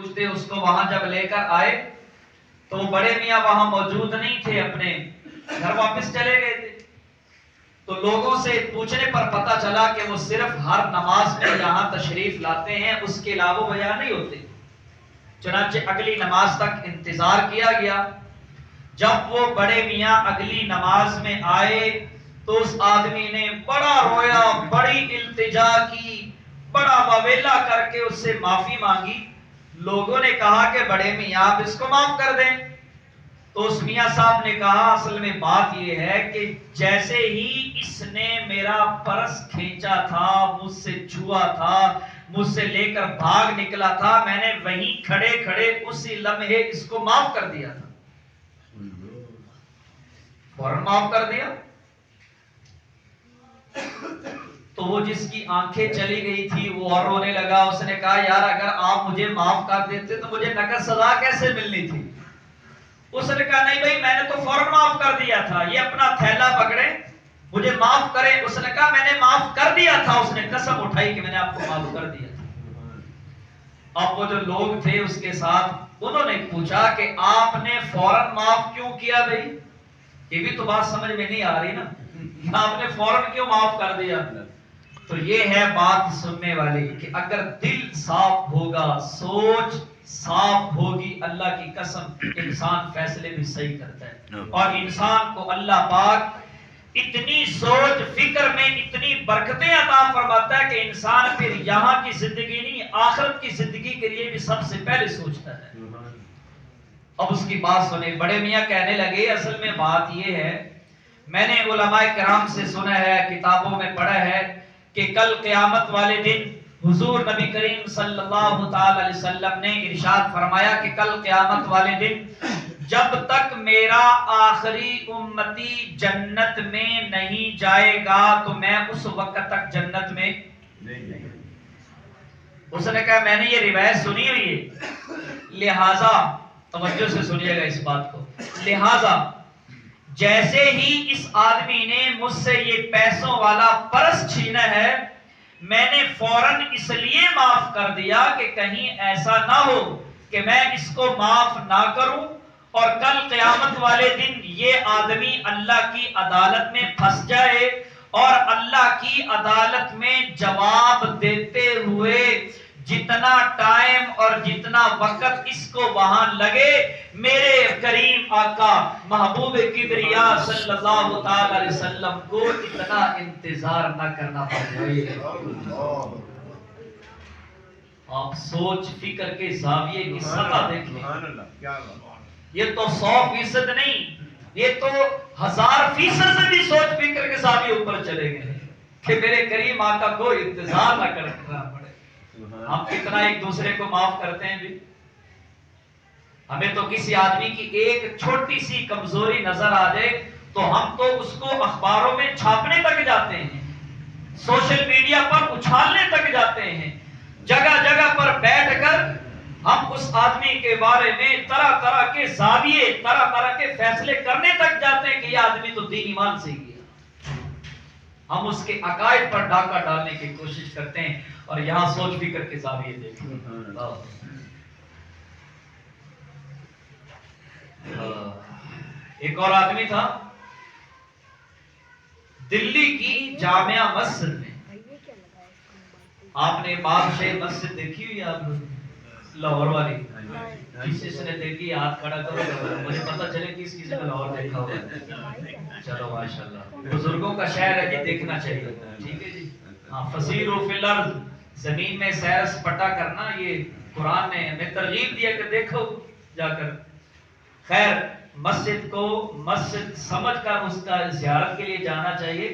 پوچھتے اس کو وہاں جب لے کر آئے تو بڑے میاں وہاں موجود نہیں تھے، اپنے گھر واپس چلے گئے تھے۔ تو لوگوں سے پوچھنے پر پتا چلا کہ وہ صرف ہر نماز میں یہاں تشریف لاتے ہیں، اس کے علاوہ وہ یہاں نہیں ہوتے۔ چنانچہ اگلی نماز تک انتظار کیا گیا۔ جب وہ بڑے میاں اگلی نماز میں آئے تو اس آدمی نے بڑا رویا، بڑی التجا کی، بڑا واویلا کر کے اس سے معافی مانگی۔ لوگوں نے کہا کہ بڑے میاں آپ اس کو معاف کر دیں۔ تو اس میاں صاحب نے کہا اصل میں بات یہ ہے کہ جیسے ہی اس نے میرا پرس کھینچا تھا، مجھ سے چھوا تھا، مجھ سے لے کر بھاگ نکلا تھا، میں نے وہیں کھڑے کھڑے اسی لمحے اس کو معاف کر دیا تھا، فوراً معاف کر دیا۔ تو وہ جس کی آنکھیں چلی گئی تھی وہ اور رونے لگا۔ اس نے کہا یار اگر آپ مجھے معاف کر دیتے تو مجھے نقد سزا کیسے ملنی تھی؟ اس نے کہا نہیں بھائی میں نے تو فوراً معاف کر دیا تھا، یہ اپنا تھیلا پکڑے مجھے معاف کرے۔ اس نے کہا میں نے معاف کر دیا تھا۔ اس نے قسم اٹھائی کہ میں نے آپ کو معاف کر دیا تھا۔ اب وہ جو لوگ تھے اس کے ساتھ انہوں نے پوچھا کہ آپ نے فوراً معاف کیوں کیا بھائی؟ یہ بھی تو بات سمجھ میں نہیں آ رہی نا، آپ نے فوراً کیوں معاف کر دیا؟ تو یہ ہے بات سننے والی کہ اگر دل صاف ہوگا، سوچ صاف ہوگی، اللہ کی قسم انسان فیصلے بھی صحیح کرتا ہے۔ اور انسان کو اللہ پاک اتنی سوچ فکر میں اتنی برکتیں عطا فرماتا ہے کہ انسان پھر یہاں کی زندگی نہیں آخرت کی زندگی کے لیے بھی سب سے پہلے سوچتا ہے۔ اب اس کی بات سنے، بڑے میاں کہنے لگے اصل میں بات یہ ہے، میں نے علماء کرام سے سنا ہے، کتابوں میں پڑھا ہے کہ کل قیامت والے دن حضور نبی کریم صلی اللہ تعالی علیہ وسلم نے ارشاد فرمایا کہ کل قیامت والے دن جب تک میرا آخری امتی جنت میں نہیں جائے گا تو میں اس وقت تک جنت میں نہیں۔ اس نے کہا میں نے یہ روایت سنی ہوئی ہے، لہٰذا توجہ سے سنیے گا اس بات کو، لہٰذا جیسے ہی اس آدمی نے مجھ سے یہ پیسوں والا پرس چھینا ہے میں نے فوراً اس لیے معاف کر دیا کہ کہیں ایسا نہ ہو کہ میں اس کو معاف نہ کروں اور کل قیامت والے دن یہ آدمی اللہ کی عدالت میں پھنس جائے اور اللہ کی عدالت میں جواب دیتے ہوئے جتنا ٹائم اور جتنا وقت اس کو وہاں لگے میرے کریم آقا محبوب کبریا صلی اللہ تعالی علیہ وسلم کو اتنا انتظار نہ کرنا پڑے۔ آپ سوچ فکر کے زاویے کی سطح دیکھیں، یہ تو 100% نہیں، یہ تو 1000% سے بھی سوچ فکر کے زاویے اوپر چلے گئے کہ میرے کریم آقا کو انتظار نہ کرنا پڑے۔ ہم کتنا ایک دوسرے کو معاف کرتے ہیں بھی، ہمیں تو کسی آدمی کی ایک چھوٹی سی کمزوری نظر آ جائے تو ہم تو اس کو اخباروں میں چھاپنے تک جاتے ہیں، سوشل میڈیا پر اچھالنے تک جاتے ہیں، جگہ جگہ پر بیٹھ کر ہم اس آدمی کے بارے میں طرح طرح کے زاویے طرح طرح کے فیصلے کرنے تک جاتے ہیں کہ یہ آدمی تو دین ایمان سے گیا۔ ہم اس کے عقائد پر ڈاکہ ڈالنے کی کوشش کرتے ہیں اور یہاں سوچ فکر کے زاویے دیکھیں۔ ایک اور آدمی تھا دلی کی جامعہ مسجد میں، آپ نے بادشاہ مسجد دیکھی ہوئی آپ لاہور والی؟ جس نے دیکھی ہاتھ کھڑا کرو، مجھے پتہ چلے کہ اس کسی نے لاہور دیکھا ہوگا۔ چلو ماشاءاللہ، بزرگوں کا شہر ہے جی، دیکھنا چاہیے، ٹھیک ہے جی۔ ہاں، فسیروا فی الارض، زمین میں سیر سپاٹا کرنا، یہ قرآن نے ہمیں ترغیب دیا کہ دیکھو جا کر۔ خیر، مسجد کو مسجد سمجھ کر اس کا زیارت کے لیے جانا چاہیے،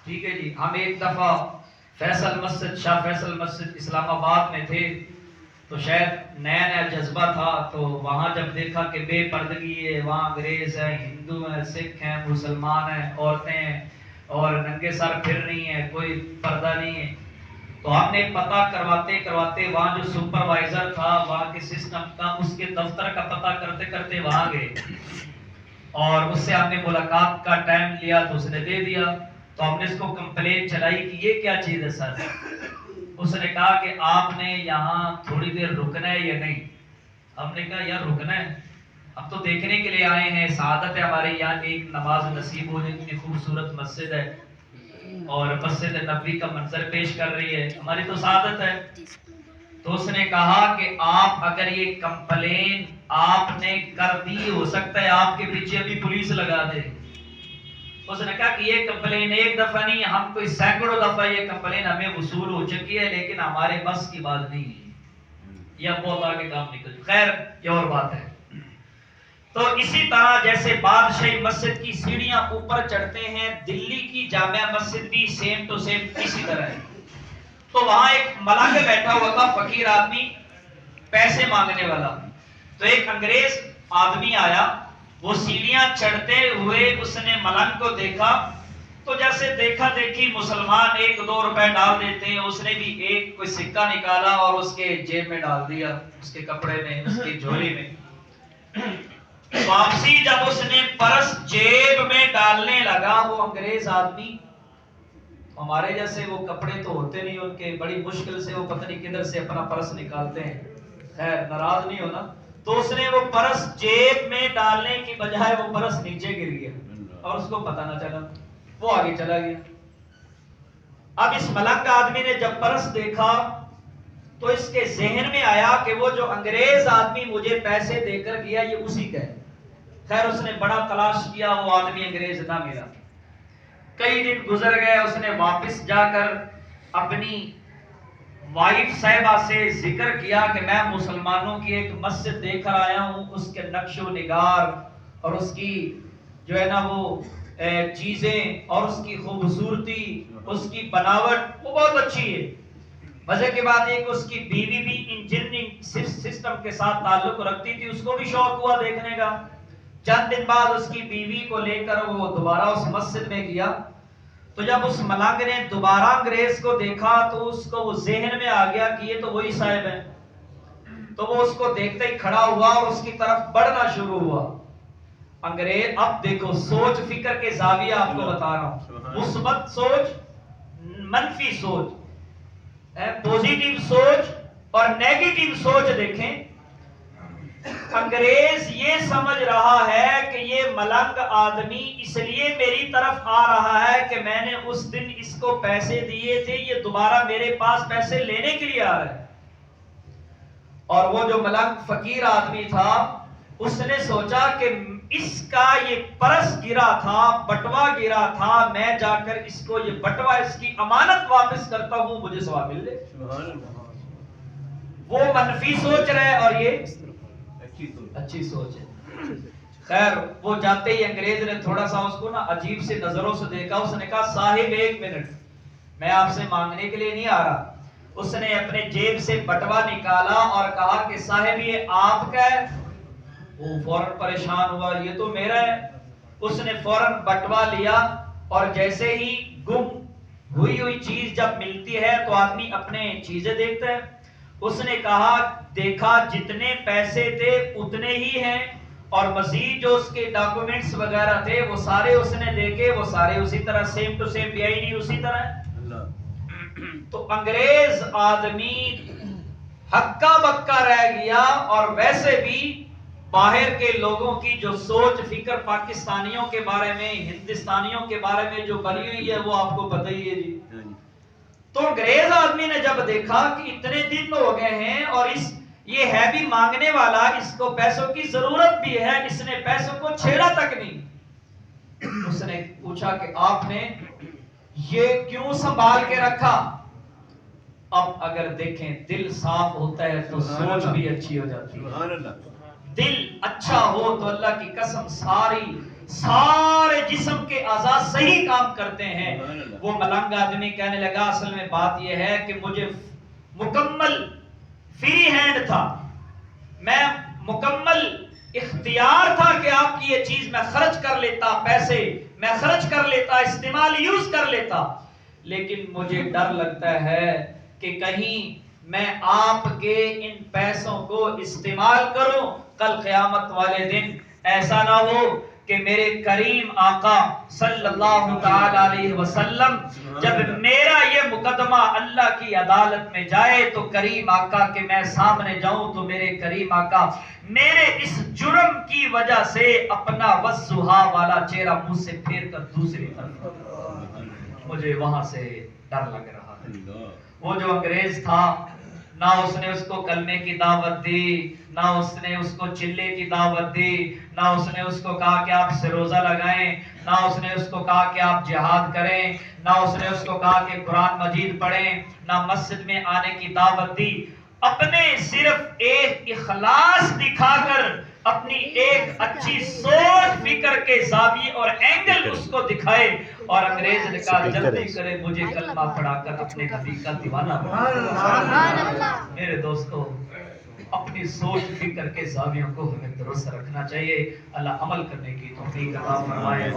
ٹھیک ہے جی۔ ہم ایک دفعہ فیصل مسجد، شاہ فیصل مسجد اسلام آباد میں تھے تو شاید نیا نیا جذبہ تھا، تو وہاں جب دیکھا کہ بے پردگی ہے، وہاں انگریز ہیں، ہندو ہیں، سکھ ہیں، مسلمان ہیں، عورتیں ہیں اور ننگے سر پھر رہی ہیں، کوئی پردہ نہیں ہے، تو ہم نے پتہ کرواتے کرواتے وہاں جو سپروائزر تھا وہاں کے سسٹم کا، اس کے دفتر کا پتہ کرتے کرتے وہاں گئے اور اس سے ہم نے ملاقات کا ٹائم لیا تو اس نے دے دیا۔ تو ہم نے اس کو کمپلین چلائی کہ یہ کیا چیز ہے سر؟ اس نے کہا کہ آپ نے یہاں تھوڑی دیر رکنا ہے یا نہیں؟ ہم نے کہا یار رکنا ہے، اب تو دیکھنے کے لیے آئے ہیں، سعادت ہے ہمارے یہاں ایک نماز نصیب ہو جائے، اتنی خوبصورت مسجد ہے اور مسجد نبوی کا منظر پیش کر رہی ہے، ہماری تو سعادت ہے۔ تو اس نے کہا کہ آپ اگر یہ کمپلین آپ نے کر دی، ہو سکتا ہے آپ کے پیچھے ابھی پولیس لگا دے۔ اس نے کہا کہ یہ کمپلین ایک دفعہ نہیں، ہم کوئی سینکڑوں دفعہ یہ کمپلین ہمیں وصول ہو چکی ہے، لیکن ہمارے بس کی بات نہیں ہے، یا بہت آگے کام نکل، خیر یہ اور بات ہے۔ تو اسی طرح جیسے بادشاہی مسجد کی سیڑھیاں اوپر چڑھتے ہیں، دلی کی جامع مسجد بھی سیم ٹو سیم اسی طرح ہے۔ تو وہاں ایک ملنگ بیٹھا ہوا تھا، فقیر آدمی، پیسے مانگنے والا۔ تو ایک انگریز آدمی آیا، وہ سیڑھیاں چڑھتے ہوئے اس نے ملنگ کو دیکھا، تو جیسے دیکھا دیکھی مسلمان 1-2 روپے ڈال دیتے ہیں، اس نے بھی ایک کوئی سکہ نکالا اور اس کے جیب میں ڈال دیا، اس کے کپڑے میں، اس کی جھولی میں۔ واپسی جب اس نے پرس جیب میں ڈالنے لگا، وہ انگریز آدمی، ہمارے جیسے وہ کپڑے تو ہوتے نہیں ان کے، بڑی مشکل سے وہ پتہ نہیں کدھر سے اپنا پرس نکالتے ہیں، خیر ناراض نہیں ہونا، تو اس نے وہ پرس جیب میں ڈالنے کی بجائے وہ پرس نیچے گر گیا اور اس کو پتہ نہ چلا، وہ آگے چلا گیا۔ اب اس ملنگ آدمی نے جب پرس دیکھا تو اس کے ذہن میں آیا کہ وہ جو انگریز آدمی مجھے پیسے دے کر گیا یہ اسی کا ہے۔ خیر اس نے بڑا تلاش کیا، وہ آدمی انگریز نہ ملا۔ کئی دن گزر گئے، اس نے واپس جا کر اپنی وائف صاحبہ سے ذکر کیا کہ میں مسلمانوں کی ایک مسجد دیکھ کر آیا ہوں، اس کے نقش و نگار اور اس کی جو ہے نا وہ چیزیں اور اس کی خوبصورتی، اس کی بناوٹ وہ بہت اچھی ہے۔ مزے کے بعد ایک اس کی بیوی بھی انجینئرنگ سسٹم کے ساتھ تعلق رکھتی تھی، اس کو بھی شوق ہوا دیکھنے کا۔ چند دن بعد اس کی بیوی کو لے کر وہ دوبارہ اس مسجد میں گیا، تو جب اس ملنگ نے دوبارہ انگریز کو دیکھا تو اس کو وہ ذہن میں آ گیا کہ یہ تو وہی صاحب ہیں، تو وہ اس کو دیکھتے ہی کھڑا ہوا اور اس کی طرف بڑھنا شروع ہوا۔ انگریز اب دیکھو سوچ فکر کے زاویہ آپ کو بتا رہا ہوں، مثبت سوچ، منفی سوچ، پوزیٹیو سوچ اور نیگیٹیو سوچ دیکھیں۔ انگریز یہ سمجھ رہا ہے کہ یہ ملنگ آدمی اس لیے میری طرف آ رہا ہے کہ میں نے اس دن اس کو پیسے دیے تھے، یہ دوبارہ میرے پاس پیسے لینے کے لیے آ رہا ہے۔ اور وہ جو ملنگ فقیر آدمی تھا اس نے سوچا کہ اس کا یہ پرس گرا تھا، بٹوا گرا تھا، میں جا کر اس کو یہ بٹوا، اس کی امانت واپس کرتا ہوں، مجھے ثواب مل جائے۔ وہ منفی سوچ رہے اور یہ اچھی سوچ ہے۔ خیر وہ جاتے ہی انگریز نے تھوڑا سا اس کو نا عجیب سے نظروں سے دیکھا، اس نے کہا صاحب 1 منٹ، میں آپ سے مانگنے کے لیے نہیں آ رہا۔ اس نے اپنے جیب سے بٹوا نکالا اور کہا کہ صاحب یہ آپ کا ہے۔ وہ فوراً پریشان ہوا، یہ تو میرا ہے۔ اس نے فوراً بٹوا لیا اور جیسے ہی گم ہوئی چیز جب ملتی ہے تو آدمی اپنے چیزیں دیکھتا ہے۔ اس نے کہا دیکھا جتنے پیسے تھے اتنے ہی ہیں، اور مزید جو اس کے ڈاکومنٹس وغیرہ تھے وہ سارے اس نے دیکھے، وہ سارے اسی طرح same to same P I D اسی طرح ہے۔ تو انگریز آدمی ہکا بکا رہ گیا، اور ویسے بھی باہر کے لوگوں کی جو سوچ فکر پاکستانیوں کے بارے میں، ہندوستانیوں کے بارے میں جو بنی ہوئی ہے وہ آپ کو پتہ ہی ہے جی۔ تو انگریز آدمی نے جب دیکھا کہ اتنے دن ہو گئے ہیں اور یہ ہے بھی مانگنے والا، اس کو پیسوں کی ضرورت بھی ہے، اس نے پیسوں کو چھیڑا تک نہیں، اس نے پوچھا کہ آپ نے یہ کیوں سنبھال کے رکھا؟ اب اگر دیکھیں دل صاف ہوتا ہے تو سوچ بھی اچھی ہو جاتی ہے۔ دل اچھا ہو تو اللہ کی قسم سارے جسم کے اعضاء صحیح کام کرتے ہیں۔ وہ ملنگ آدمی کہنے لگا اصل میں بات یہ ہے کہ مجھے مکمل فری ہینڈ تھا، میں مکمل اختیار تھا کہ آپ کی یہ چیز میں خرچ کر لیتا، پیسے میں خرچ کر لیتا، استعمال یوز کر لیتا، لیکن مجھے ڈر لگتا ہے کہ کہیں میں آپ کے ان پیسوں کو استعمال کروں، کل قیامت والے دن ایسا نہ ہو کہ میرے کریم آقا صلی اللہ تعالی علیہ وسلم جب میرا یہ مقدمہ اللہ کی عدالت میں جائے تو کریم آقا کہ میں سامنے جاؤں تو میرے کریم آقا میرے اس جرم کی وجہ سے اپنا وضحا والا چہرہ منہ سے پھیر کر دوسری طرف، مجھے وہاں سے ڈر لگ رہا ہے۔ وہ جو انگریز تھا، نہ اس نے اس کو کلمے کی دعوت دی، نہ اس نے اس کو چلے کی دعوت دی، نہ اس نے اس کو کہا کہ آپ سے روزہ لگائیں، نہ اس نے اس کو کہا کہ آپ جہاد کریں، نہ اس نے اس کو کہا کہ قرآن مجید پڑھیں، نہ مسجد میں آنے کی دعوت دی۔ اپنے صرف ایک اخلاص دکھا کر، اپنی ایک اچھی سوچ فکر کے زاویے اور اینگل اس کو دکھائے، اور انگریز نے کہا جلدی کرے مجھے کلمہ پڑھا کر اپنے نبی کا دیوانہ بنا۔ میرے دوستو، اپنی سوچ فکر کے زاویوں کو ہمیں درست رکھنا چاہیے۔ اللہ عمل کرنے کی توفیق عطا فرمائے۔